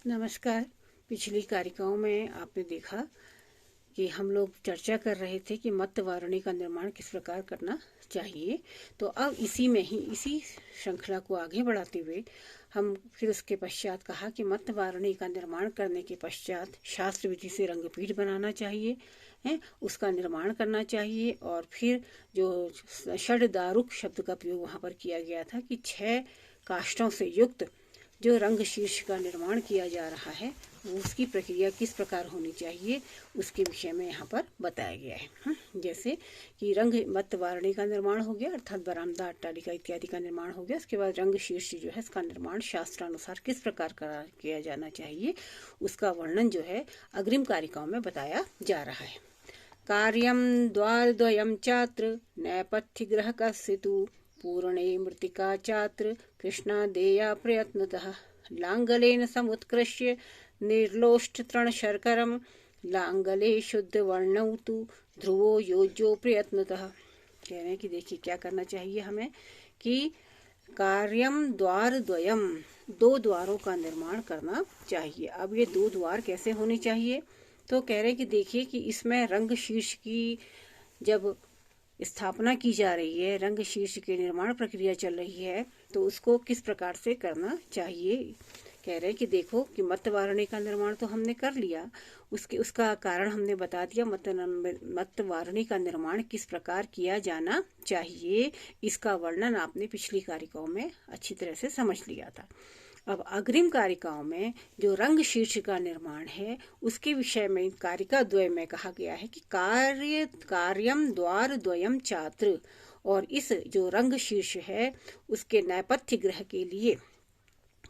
नमस्कार। पिछली कारिकाओं में आपने देखा कि हम लोग चर्चा कर रहे थे कि मत्त वारुणी का निर्माण किस प्रकार करना चाहिए। तो अब इसी श्रृंखला को आगे बढ़ाते हुए हम फिर उसके पश्चात कहा कि मत्त वारुणी का निर्माण करने के पश्चात शास्त्र विधि से रंगपीठ बनाना चाहिए है, उसका निर्माण करना चाहिए। और फिर जो षड दारुक शब्द का प्रयोग वहाँ पर किया गया था कि 6 काष्ठों से युक्त जो रंग शीर्ष का निर्माण किया जा रहा है वो उसकी प्रक्रिया किस प्रकार होनी चाहिए उसके विषय में यहाँ पर बताया गया है। जैसे कि रंग मत्त वारुणी का निर्माण हो गया, अर्थात बरामदा, अट्टालिका इत्यादि का निर्माण हो गया। उसके बाद रंग शीर्ष जो है इसका निर्माण शास्त्रानुसार किस प्रकार किया जाना चाहिए उसका वर्णन जो है अग्रिम कारिकाओं में बताया जा रहा है। कार्यम द्वारद्वयं चात्र नैपथ्यग्रह कस्यतु पूर्णे मृत्तिका चात्र कृष्णादेया प्रयत्नतः लांगलेन समुत्कृष्य निर्लोष्ट तृणशर्करं लांगले शुद्ध वर्णौ तु ध्रुवो योज्यो प्रयत्नतः। कह रहे हैं कि देखिए क्या करना चाहिए हमें कि कार्यम द्वार द्वयम, 2 द्वारों का निर्माण करना चाहिए। अब ये 2 द्वार कैसे होने चाहिए? तो कह रहे हैं कि देखिए कि इसमें रंग शीर्ष की जब स्थापना की जा रही है, रंग शीर्ष की निर्माण प्रक्रिया चल रही है, तो उसको किस प्रकार से करना चाहिए। कह रहे हैं कि देखो कि मत्त वारुणी का निर्माण तो हमने कर लिया, उसका कारण हमने बता दिया। मत्त वारुणी का निर्माण किस प्रकार किया जाना चाहिए इसका वर्णन आपने पिछली कारिकाओं में अच्छी तरह से समझ लिया था। अब अग्रिम कारिकाओं में जो रंग शीर्ष का निर्माण है उसके विषय में कारिका द्वय में कहा गया है कि कार्यम द्वार द्वयम चात्र, और इस जो रंग शीर्ष है उसके नैपथ्य ग्रह के लिए,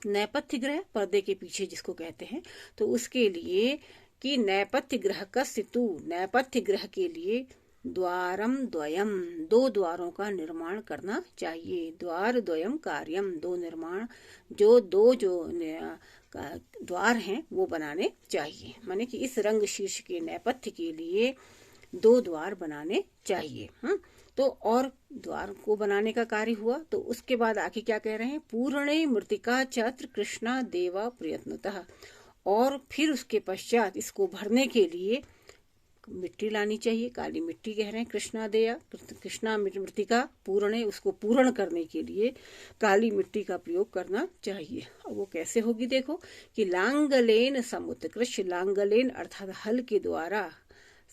नैपथ्य ग्रह पर्दे के पीछे जिसको कहते हैं, तो उसके लिए कि नैपथ्य ग्रह का सितु, नैपथ्य ग्रह के लिए द्वारम द्वयम, 2 द्वारों का निर्माण करना चाहिए। द्वार द्वयम कार्यम, 2 निर्माण, जो 2 द्वार हैं वो बनाने चाहिए। माने कि इस रंग शीर्ष के नैपथ्य के लिए 2 द्वार बनाने चाहिए। तो और द्वार को बनाने का कार्य हुआ। तो उसके बाद आगे क्या कह रहे हैं, पूर्णे मृत्तिका चात्र कृष्णा देवा प्रयत्नतः, और फिर उसके पश्चात इसको भरने के लिए मिट्टी लानी चाहिए, काली मिट्टी कह रहे हैं। कृष्णा मृत्तिका पूर्णे, उसको पूर्ण करने के लिए काली मिट्टी का प्रयोग करना चाहिए। और वो कैसे होगी देखो कि लांगलेन समुत्कृष्य, लांगलेन अर्थात हल के द्वारा,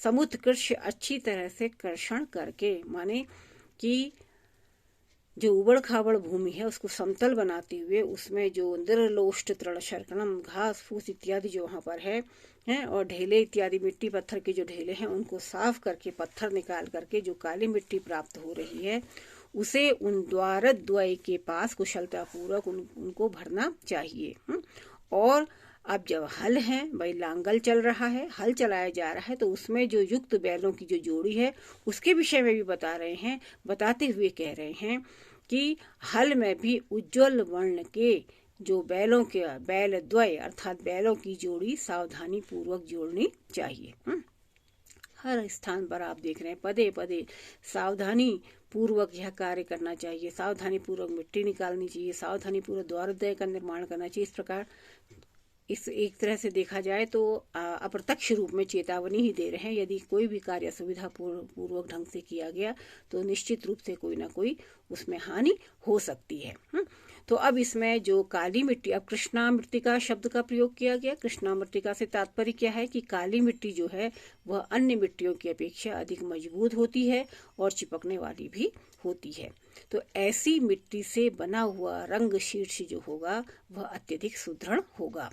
समुत्कृष्य अच्छी तरह से कर्षण करके, माने कि जो उबड़ खाबड़ भूमि है उसको समतल बनाते हुए उसमें जो निर्लोष्ट तृणशर्कणम, घास फूस इत्यादि जो वहाँ पर है और ढेले इत्यादि मिट्टी पत्थर के जो ढेले हैं उनको साफ करके, पत्थर निकाल करके जो काली मिट्टी प्राप्त हो रही है उसे उन द्वार द्वय के पास कुशलतापूर्वक उनको भरना चाहिए। और अब जब हल है भाई, लांगल चल रहा है, हल चलाया जा रहा है, तो उसमें जो युक्त बैलों की जो जोड़ी है उसके विषय में भी बता रहे हैं। बताते हुए कह रहे हैं कि हल में भी उज्ज्वल वर्ण के जो बैल द्वय अर्थात बैलों की जोड़ी सावधानी पूर्वक जोड़नी चाहिए। हर स्थान पर आप देख रहे हैं पदे पदे सावधानी पूर्वक यह कार्य करना चाहिए, सावधानी पूर्वक मिट्टी निकालनी चाहिए, सावधानी पूर्वक द्वारद्वय का निर्माण करना चाहिए। इस प्रकार इस एक तरह से देखा जाए तो अप्रत्यक्ष रूप में चेतावनी ही दे रहे हैं। यदि कोई भी कार्य सुविधा पूर्वक ढंग से किया गया तो निश्चित रूप से कोई ना कोई उसमें हानि हो सकती है। तो अब इसमें जो काली मिट्टी, अब कृष्णा मृत्तिका शब्द का प्रयोग किया गया। कृष्णा मृत्तिका से तात्पर्य क्या है कि काली मिट्टी जो है वह अन्य मिट्टियों की अपेक्षा अधिक मजबूत होती है और चिपकने वाली भी होती है। तो ऐसी मिट्टी से बना हुआ रंग शीर्ष जो होगा वह अत्यधिक सुदृढ़ होगा।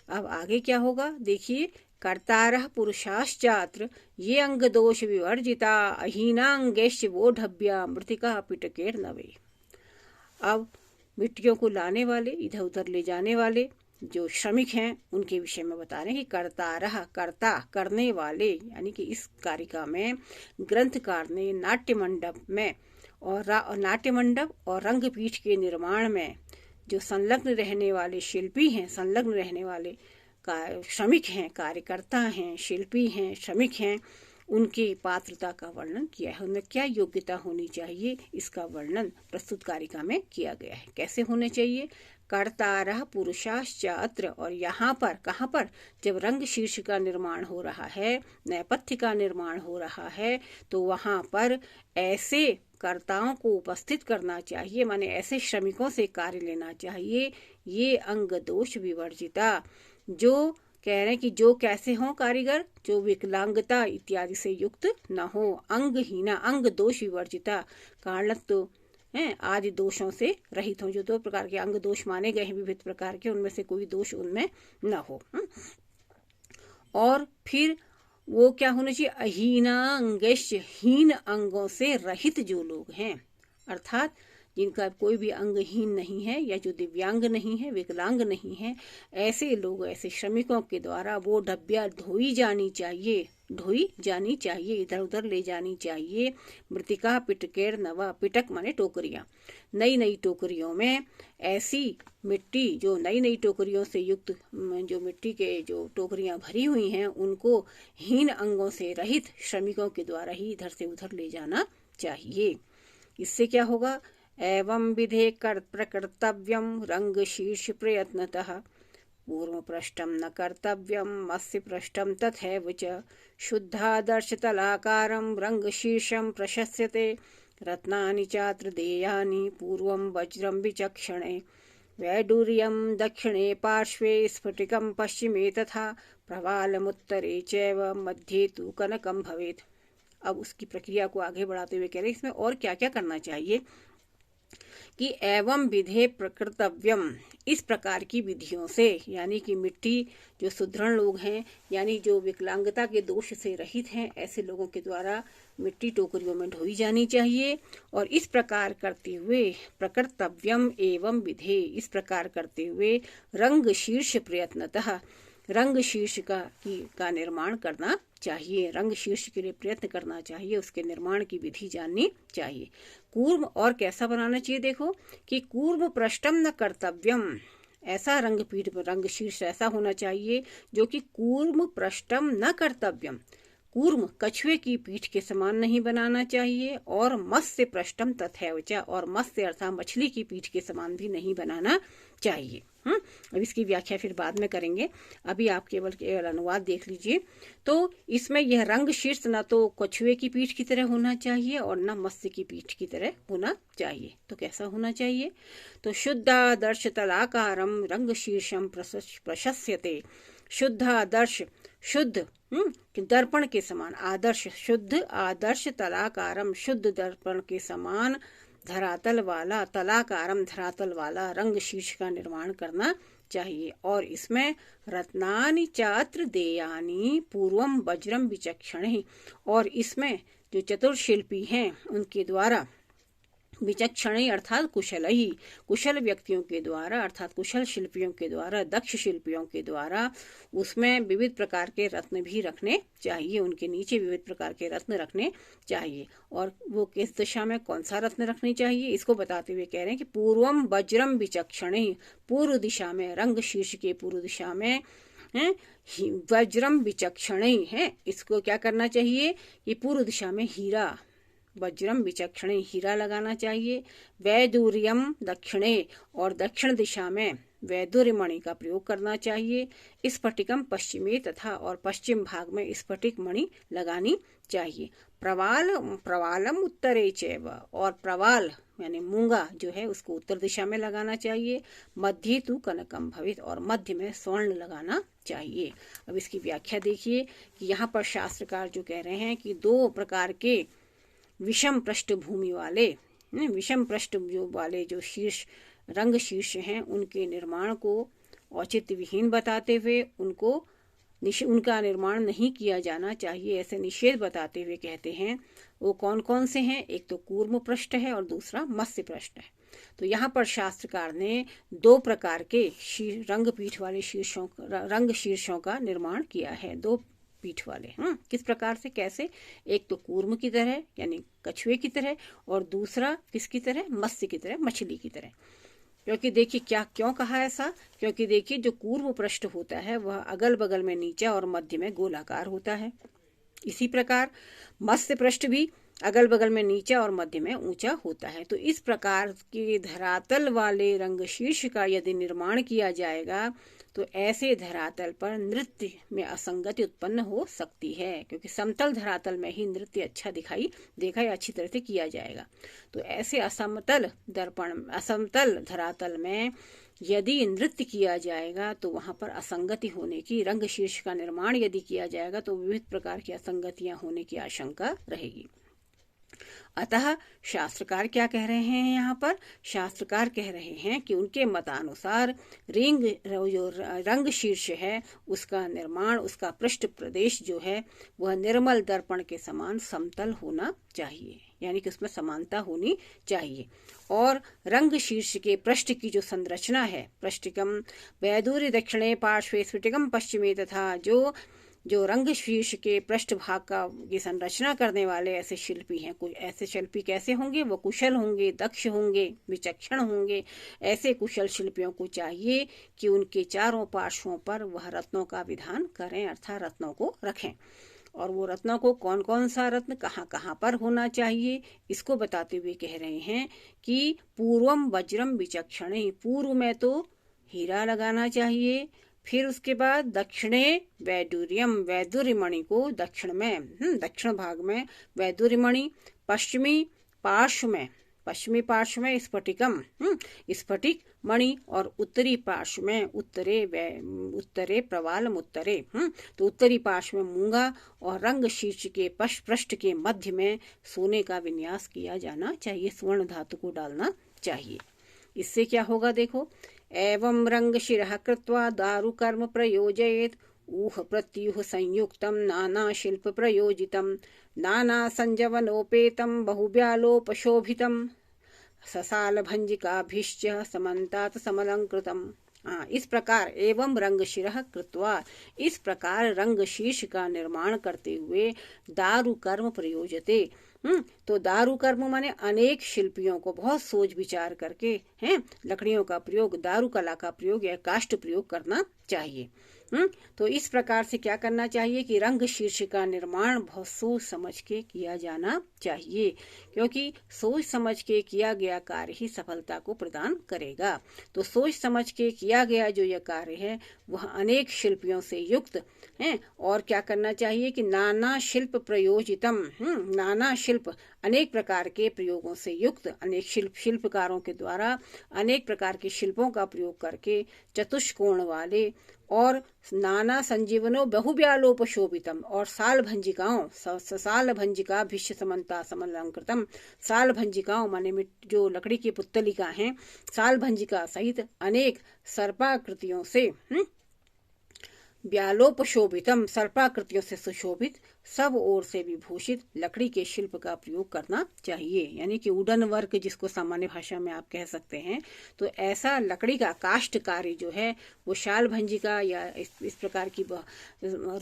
अब आगे क्या होगा देखिए, कर्तारः पुरुषाश्चात्र ये अंग दोष विवर्जिता अहीनांगेश वो ढभ्या मृत्तिका पिटकेर नवे। अब मिट्टियों को लाने वाले, इधर उधर ले जाने वाले जो श्रमिक हैं उनके विषय में बता रहे हैं कि कर्तारः, कर्ता करने वाले, यानी कि इस कारिका में ग्रंथकार ने नाट्य मंडप और रंगपीठ के निर्माण में जो संलग्न रहने वाले शिल्पी हैं, संलग्न रहने वाले श्रमिक हैं, कार्यकर्ता हैं, शिल्पी हैं, श्रमिक हैं, उनकी पात्रता का वर्णन किया है। उनमें क्या योग्यता होनी चाहिए इसका वर्णन प्रस्तुत कारिका में किया गया है। कैसे होने चाहिए? कर्तारः पुरुषाश्च अत्र, और यहाँ पर, कहाँ पर, जब रंग शीर्ष का निर्माण हो रहा है, नेपथ्य का निर्माण हो रहा है, तो वहाँ पर ऐसे कर्ताओं को उपस्थित करना चाहिए, माने ऐसे श्रमिकों से कार्य लेना चाहिए, ये अंग दोष विवर्जिता, जो कह रहे हैं कि जो कैसे हों कारीगर, जो विकलांगता इत्यादि से युक्त न हो, अंगहीना, अंग दोष विवर्जिता, कारणत्व हैं आदि दोषों से रहित हो। जो 2 प्रकार के अंग दोष माने गए हैं विविध प्रकार के, उनमें से कोई दोष उनमें न हो। और फिर वो क्या होना चाहिए, अहीनांगेश, हीन अंगों से रहित जो लोग हैं, अर्थात जिनका कोई भी अंगहीन नहीं है या जो दिव्यांग नहीं है, विकलांग नहीं है, ऐसे लोग, ऐसे श्रमिकों के द्वारा वो डब्बियाँ ढोई जानी चाहिए, इधर उधर ले जानी चाहिए। मृतिका पिटकेर नवा, पिटक माने टोकरियाँ, नई नई टोकरियों में ऐसी मिट्टी, जो नई नई टोकरियों से युक्त जो मिट्टी के जो टोकरियाँ भरी हुई हैं, उनको हीन अंगों से रहित श्रमिकों के द्वारा ही इधर से उधर ले जाना चाहिए। इससे क्या होगा, एवं विधे प्रकर्तव्यम रंग शीर्ष प्रयत्नतः, पूर्व पृष्ठम न कर्तव्यम मत्स्य पृष्ठम तथैव च, शुद्धादर्श तलाकारम रंग शीर्षम प्रशस्यते, रत्नानि चात्र देयानि पूर्वं वज्रं विचक्षणे, वैडूर्यं दक्षिणे पार्श्वे स्फटिकं पश्चिमे तथा, प्रवालमुत्तरे चैव मध्ये तु कनकं भवेत्। अब उसकी प्रक्रिया को आगे बढ़ाते हुए कह रहे हैं इसमें और क्या क्या करना चाहिए कि एवं विधे प्रकृतव्यम, इस प्रकार की विधियों से, यानी कि मिट्टी जो सुदृढ़ लोग हैं, यानी जो विकलांगता के दोष से रहित हैं, ऐसे लोगों के द्वारा मिट्टी टोकरियों में ढोई जानी चाहिए। और इस प्रकार करते हुए प्रकृतव्यम एवं विधे, इस प्रकार करते हुए रंग शीर्ष प्रयत्नतः, रंग शीर्ष का निर्माण करना चाहिए, रंग शीर्ष के लिए प्रयत्न करना चाहिए, उसके निर्माण की विधि जाननी चाहिए। कूर्म और कैसा बनाना चाहिए, देखो कि कूर्म पृष्ठम न कर्तव्यम, ऐसा रंगपीठ रंग शीर्ष ऐसा होना चाहिए जो कि कूर्म पृष्ठम न कर्तव्यम, कूर्म कछुए की पीठ के समान नहीं बनाना चाहिए, और मत्स्य पृष्ठम तथैव च, और मत्स्य अर्थात मछली की पीठ के समान भी नहीं बनाना चाहिए। अब इसकी व्याख्या फिर बाद में करेंगे, अभी आप केवल अनुवाद देख लीजिए। तो इसमें यह रंग शीर्ष न तो कछुए की पीठ की तरह होना चाहिए और न मत्स्य की पीठ की तरह होना चाहिए। तो कैसा होना चाहिए, तो शुद्धादर्श तलाकारम रंग शीर्षम प्रशस्यते, शुद्धादर्श, शुद्ध दर्पण के समान, आदर्श शुद्ध, आदर्श तलाकारम शुद्ध दर्पण के समान, धरातल वाला, तलाकारम धरातल वाला रंग शीर्ष का निर्माण करना चाहिए। और इसमें रत्नानि चात्र देयानि पूर्वम वज्रम विचक्षणे, और इसमें जो चतुर शिल्पी हैं उनके द्वारा, विचक्षणे अर्थात कुशल ही, कुशल व्यक्तियों के द्वारा अर्थात कुशल शिल्पियों के द्वारा, दक्ष शिल्पियों के द्वारा उसमें विविध प्रकार के रत्न भी रखने चाहिए, उनके नीचे विविध प्रकार के रत्न रखने चाहिए। और वो किस दिशा में कौन सा रत्न रखनी चाहिए, इसको बताते हुए कह रहे हैं कि पूर्वम वज्रम विचक्षणे, पूर्व दिशा में, रंग शीर्ष के पूर्व दिशा में वज्रम विचक्षणे है, इसको क्या करना चाहिए कि पूर्व दिशा में हीरा, वज्रम विचक्षणे हीरा लगाना चाहिए। वैदूर्यम दक्षिणे, और दक्षिण दिशा में वैदूर्य मणि का प्रयोग करना चाहिए। स्फटिकम पश्चिमे, तथा और पश्चिम भाग में स्फटिक मणि लगानी चाहिए। प्रवालम उत्तरे चैव, और प्रवाल यानी मूंगा जो है उसको उत्तर दिशा में लगाना चाहिए। मध्य तु कनकम भवेत्, और मध्य में स्वर्ण लगाना चाहिए। अब इसकी व्याख्या देखिए कि यहाँ पर शास्त्रकार जो कह रहे हैं कि 2 प्रकार के विषम पृष्ठभूमि वाले, विषम पृष्ठ वाले जो शीर्ष रंग शीर्ष हैं, उनके निर्माण को औचित्य विहीन बताते हुए उनका निर्माण नहीं किया जाना चाहिए, ऐसे निषेध बताते हुए कहते हैं वो कौन कौन से हैं। एक तो कूर्म पृष्ठ है और दूसरा मत्स्य पृष्ठ है। तो यहाँ पर शास्त्रकार ने 2 प्रकार के रंगपीठ वाले रंग शीर्षों का निर्माण किया है, 2 पीठ वाले। किस प्रकार से, कैसे, एक तो कूर्म की तरह यानी कछुए की तरह, और दूसरा किसकी तरह, मत्स्य की तरह, मछली की तरह। क्योंकि देखिए क्यों कहा ऐसा, क्योंकि देखिए जो कूर्म पृष्ठ होता है वह अगल बगल में नीचा और मध्य में गोलाकार होता है। इसी प्रकार मत्स्य पृष्ठ भी अगल बगल में नीचा और मध्य में ऊंचा होता है। तो इस प्रकार के धरातल वाले रंग शीर्ष का यदि निर्माण किया जाएगा तो ऐसे धरातल पर नृत्य में असंगति उत्पन्न हो सकती है, क्योंकि समतल धरातल में ही नृत्य अच्छा दिखाई देगा या अच्छी तरह से किया जाएगा। तो ऐसे असमतल धरातल में यदि नृत्य किया जाएगा तो वहां पर असंगति होने की, रंग शीर्ष का निर्माण यदि किया जाएगा तो विविध प्रकार की असंगतियां होने की आशंका रहेगी। अतः शास्त्रकार क्या कह रहे हैं यहाँ पर? शास्त्रकार कह रहे हैं कि उनके मतानुसार जो रंग शीर्ष है उसका निर्माण, उसका पृष्ठ प्रदेश जो है वह निर्मल दर्पण के समान समतल होना चाहिए, यानी कि उसमें समानता होनी चाहिए। और रंग शीर्ष के पृष्ठ की जो संरचना है, पृष्ठिकम वैदूर्य दक्षिणे पार्श्वे स्फटिकम पश्चिमे, तथा जो रंग शीर्ष के पृष्ठ भाग की संरचना करने वाले ऐसे शिल्पी हैं, कोई ऐसे शिल्पी कैसे होंगे? वो कुशल होंगे, दक्ष होंगे, विचक्षण होंगे। ऐसे कुशल शिल्पियों को चाहिए कि उनके चारों पार्श्वों पर वह रत्नों का विधान करें, अर्थात रत्नों को रखें। और वो रत्नों को कौन कौन सा रत्न कहाँ कहाँ पर होना चाहिए, इसको बताते हुए कह रहे हैं कि पूर्वम वज्रम विचक्षणे, पूर्व में तो हीरा लगाना चाहिए, फिर उसके बाद दक्षिणे वैडूर्यम, वैदूर्य मणि को दक्षिण में, दक्षिण भाग में वैदूर्य मणि, पश्चिमी पार्श्व में स्फटिकम, स्फटिक मणि, और उत्तरी पार्श्व में उत्तरे प्रवालम उत्तरे, तो उत्तरी पार्श्व में मूंगा, और रंग शीर्ष के पृष्ठ के मध्य में सोने का विन्यास किया जाना चाहिए, स्वर्ण धातु को डालना चाहिए। इससे क्या होगा देखो, एवं रंग शिरः कृत्वा दारु कर्म प्रयोजयेत्, ऊह प्रत्यूह संयुक्तम नाना शिल्प प्रयोजितम, नाना संजवनोपेतम बहुव्यालोपशोभितम, ससाल भंजिकाभिश्च समन्तात समलंकृतम। इस प्रकार एवं रंग शिरः कृत्वा, इस प्रकार रंग शीर्ष का निर्माण करते हुए दारु कर्म प्रयोजते, तो दारु कर्म माने अनेक शिल्पियों को बहुत सोच विचार करके लकड़ियों का प्रयोग, दारु कला का प्रयोग या काष्ठ प्रयोग करना चाहिए। तो इस प्रकार से क्या करना चाहिए कि रंग शीर्ष का निर्माण बहुत सोच समझ के किया जाना चाहिए, क्योंकि सोच समझ के किया गया कार्य ही सफलता को प्रदान करेगा। तो सोच समझ के किया गया जो यह कार्य है वह अनेक शिल्पियों से युक्त है। और क्या करना चाहिए कि नाना शिल्प प्रयोजितम, नाना शिल्प अनेक प्रकार के प्रयोगों से युक्त, अनेक शिल्पकारों के द्वारा अनेक प्रकार के शिल्पों का प्रयोग करके चतुष्कोण वाले और नाना संजीवनो बहुव्यालोपशोभितम, और साल भंजिका भिष्य समन्ता समलंकृतम, साल भंजिकाओं माने जो लकड़ी की पुत्तलिका हैं, साल भंजिका सहित अनेक सर्पाकृतियों से व्यालोपशोभितम, सर्पाकृतियों से सुशोभित, सब ओर से विभूषित लकड़ी के शिल्प का प्रयोग करना चाहिए, यानी कि वुडन वर्क जिसको सामान्य भाषा में आप कह सकते हैं। तो ऐसा लकड़ी का काष्ठ कार्य जो है वो शाल भंजिका या इस प्रकार की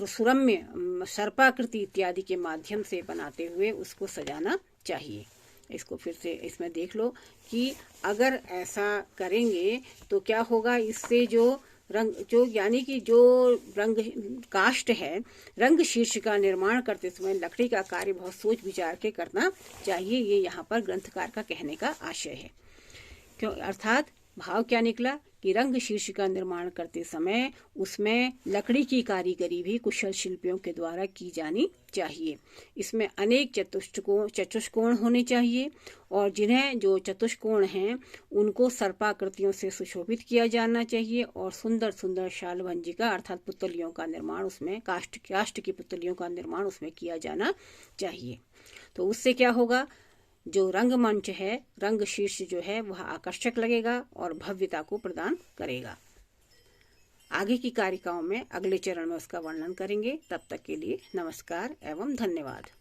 सुरम्य सर्पाकृति इत्यादि के माध्यम से बनाते हुए उसको सजाना चाहिए। इसको फिर से इसमें देख लो कि अगर ऐसा करेंगे तो क्या होगा, इससे यानी कि जो रंग काष्ठ है, रंग शीर्ष का निर्माण करते समय लकड़ी का कार्य बहुत सोच विचार के करना चाहिए। ये यहाँ पर ग्रंथकार का कहने का आशय है। क्यों, अर्थात भाव क्या निकला कि रंग शीर्ष का निर्माण करते समय उसमें लकड़ी की कारीगरी भी कुशल शिल्पियों के द्वारा की जानी चाहिए। इसमें अनेक चतुष्कोण होने चाहिए, और जिन्हें जो चतुष्कोण हैं उनको सर्पाकृतियों से सुशोभित किया जाना चाहिए, और सुंदर सुंदर शाल भंजिका अर्थात पुतलियों का निर्माण उसमें, काष्ठ की पुतलियों का निर्माण उसमें किया जाना चाहिए। तो उससे क्या होगा, जो रंगमंच है, रंग शीर्ष जो है वह आकर्षक लगेगा और भव्यता को प्रदान करेगा। आगे की कारिकाओं में अगले चरण में उसका वर्णन करेंगे। तब तक के लिए नमस्कार एवं धन्यवाद।